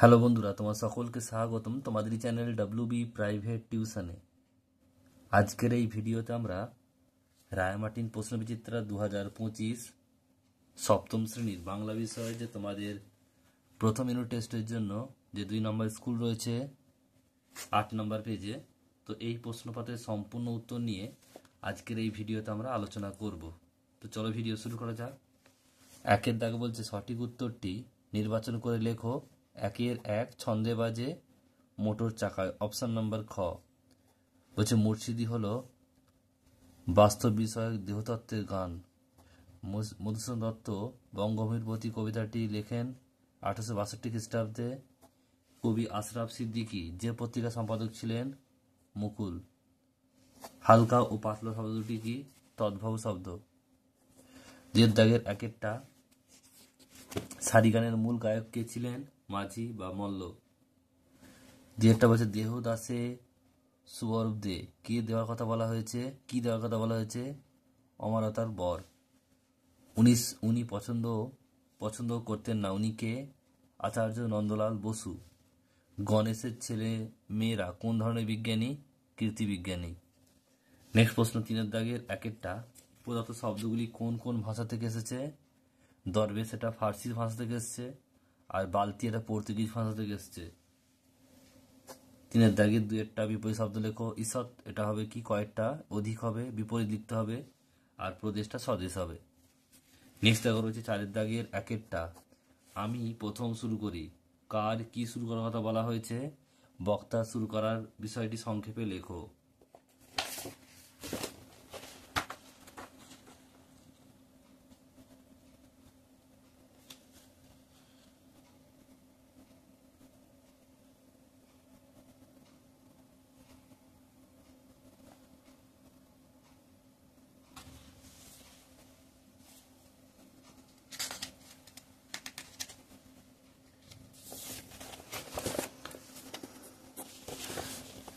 Hello বন্ধুরা, তোমার সকলকে স্বাগতম তোমাদের চ্যানেল WB প্রাইভেট টিউশনে। আজকের এই ভিডিওতে আমরা রায়মার্টিন প্রশ্নবিচিত্রা 2025 সপ্তম শ্রেণীর বাংলা বিষয়ে যে তোমাদের প্রথম ইউনিট টেস্টের জন্য যে 2 নম্বর স্কুল রয়েছে 8 নম্বর পেজে, তো এই প্রশ্নপত্রের সম্পূর্ণ উত্তর নিয়ে আজকের এই ভিডিওতে আমরা আলোচনা করব। তো চলো ভিডিও শুরু করা যাক। একের দাগে বলছে সঠিক উত্তরটি নির্বাচন করে লেখো। 1 ছন্দে বাজে মোটর চাকায়। অপশন নাম্বার খ। বলছে মুর্শিদি হলো বাস্তব বিষয়ক দেহতত্ত্বের গান। মধুসূদন দত্ত বঙ্গভূমির প্রতি কবিতাটি লেখেন 1862 খ্রিস্টাব্দে। কবি আশরাফ সিদ্দিকী যে পত্রিকা সম্পাদক ছিলেন? মুকুল। হালকা ও পাতলা শব্দ দুটি কি? তদ্ভব শব্দ। যে দাগের একেরটা সারি গানের মূল গায়ক কে ছিলেন? মাঝি বা মল্ল। যেটা বলছে দেহদাসে সুবরূপ দে কে দেওয়ার কথা বলা হয়েছে? কি দেওয়ার কথা বলা হয়েছে? অমরতার বর। উনি পছন্দ করতেন না। উনি কে? আচার্য নন্দলাল বসু। গণেশের ছেলে মেয়েরা কোন ধরনের বিজ্ঞানী? কীর্তিবিজ্ঞানী। নেক্সট প্রশ্ন 3 দাগের একেরটা প্রদত্ত শব্দগুলি কোন কোন ভাষা থেকে এসেছে? দরবেশ এটা ফার্সি ভাষা থেকে এসছে, আর বালতি এটা পর্তুগিজ ভাষা থেকে এসছে। 3 দাগের 2 বিপরীত শব্দ লেখো। ঈষৎ এটা হবে কি? কয়েকটা। অধিক হবে, বিপরীত লিখতে হবে, আর প্রদেশটা স্বদেশ হবে। নেক্সট দাগ রয়েছে 4 দাগের একেরটা আমি প্রথম শুরু করি। কার কি শুরু করার কথা বলা হয়েছে? বক্তা শুরু করার বিষয়টি সংক্ষেপে লেখো।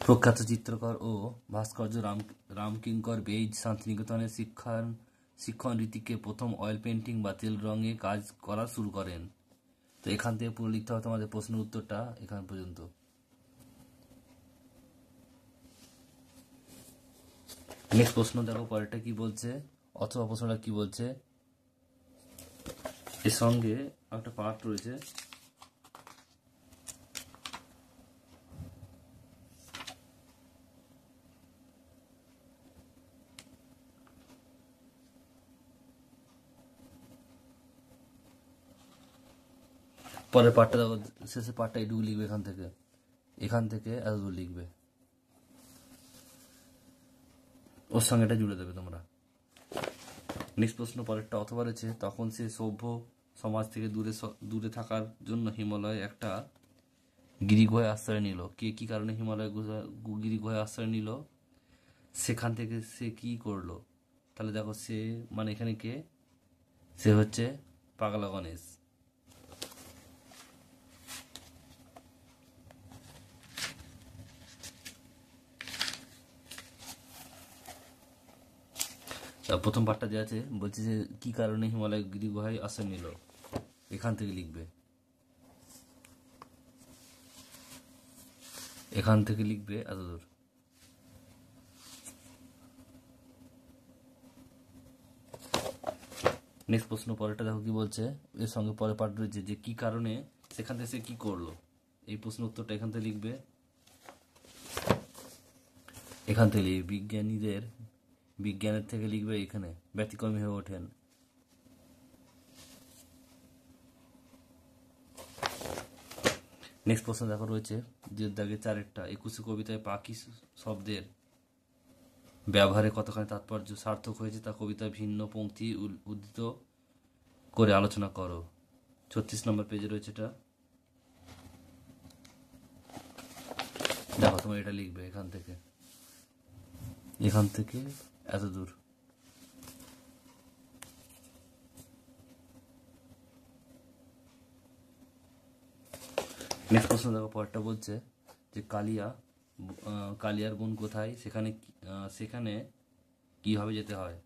প্রখ্যাত চিত্রকর ও ভাস্কর্য রামকিঙ্কর বেইজ শান্তিনিকেতনের শিক্ষণ রীতিকে প্রথম অয়েল পেন্টিং বা তেল রঙে কাজ করা শুরু করেন। তো এখান থেকে পুরো লিখতে হবে তোমাদের প্রশ্নের উত্তরটা এখান পর্যন্ত। নেক্সট প্রশ্ন দেখো পরেরটা কি বলছে, অথবা প্রশ্নটা কি বলছে। এর সঙ্গে একটা পার্ট রয়েছে। পরের পার্টটা দেখো, শেষের পার্টটা এটুকু লিখবে। এখান থেকে এতদূর লিখবে, ওর সঙ্গে এটা জুড়ে দেবে তোমরা। নেক্সট প্রশ্ন পরেরটা অথবা রয়েছে তখন সে সভ্য সমাজ থেকে দূরে থাকার জন্য হিমালয়ে একটা গিরিগুহায় আশ্রয় নিল। কে কি কারণে হিমালয় গিরিগুহায় আশ্রয় নিল? সেখান থেকে সে কি করলো? তাহলে দেখো সে মানে এখানে কে? সে হচ্ছে পাগলা গণেশ। প্রথম পার্টটা যে আছে বলছে যে কি কারণে হিমালয় গিরিগুহায় আশ্রয় নিল, এখান থেকে লিখবে। এতদূর। নেক্সট প্রশ্ন পরেরটা দেখো কি বলছে। এর সঙ্গে পরে পার্ট রয়েছে যে কি কারণে সেখান থেকে সে কি করলো। এই প্রশ্ন উত্তরটা এখান থেকে লিখবে। বিজ্ঞানের থেকে লিখবে এখানে ব্যতিক্রমী হয়ে ওঠেন। নেক্সট প্রশ্ন দেখো রয়েছে যে দাগে 4 21 কবিতায় পাখি শব্দের ব্যবহারে কতখানি তাৎপর্য সার্থক হয়েছে তা কবিতার ভিন্ন পংক্তি উদ্ধৃত করে আলোচনা করো। 36 নম্বর পেজে রয়েছে এটা। দেখো তোমার এটা লিখবে এখান থেকে এত দূর। নেক্সট প্রশ্ন দেখো পরেরটা বলছে যে কালিয়ার বোন কোথায়? সেখানে কিভাবে যেতে হয়?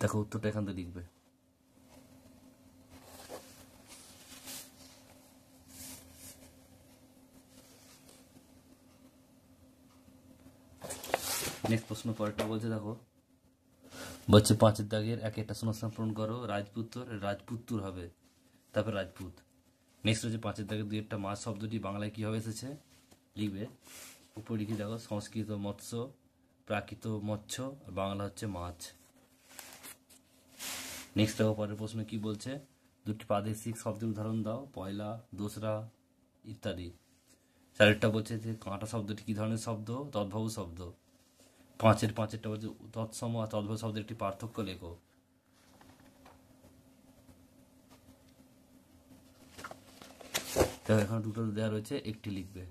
দেখো উত্তরটা এখান থেকে লিখবে। নেক্সট প্রশ্ন পরেরটা বলছে, দেখো বলছে 5-এর দাগের এক একটা শূন্যস্থান পূরণ করো। রাজপুত্তর হবে, তারপর রাজপুত। নেক্সট হচ্ছে 5-এর দাগের 2-একটা মাছ শব্দটি বাংলায় কীভাবে এসেছে লিখবে। উপরে লিখে দেখো সংস্কৃত মৎস্য, প্রাকৃত মৎস্য, আর বাংলা হচ্ছে মাছ। নেক্সট দেখো পরের প্রশ্ন কি বলছে, 2টি প্রাদেশিক শব্দের উদাহরণ দাও, পয়লা, দোসরা ইত্যাদি। 4-এরটা বলছে যে কাঁটা শব্দটি কী ধরনের শব্দ, তদ্ভব শব্দ। 5-এরটা বলছে তৎসম আর তদ্ভব শব্দের একটি পার্থক্য লেখো। দেখো এখানে দুটো দেওয়া রয়েছে, একটি লিখবে।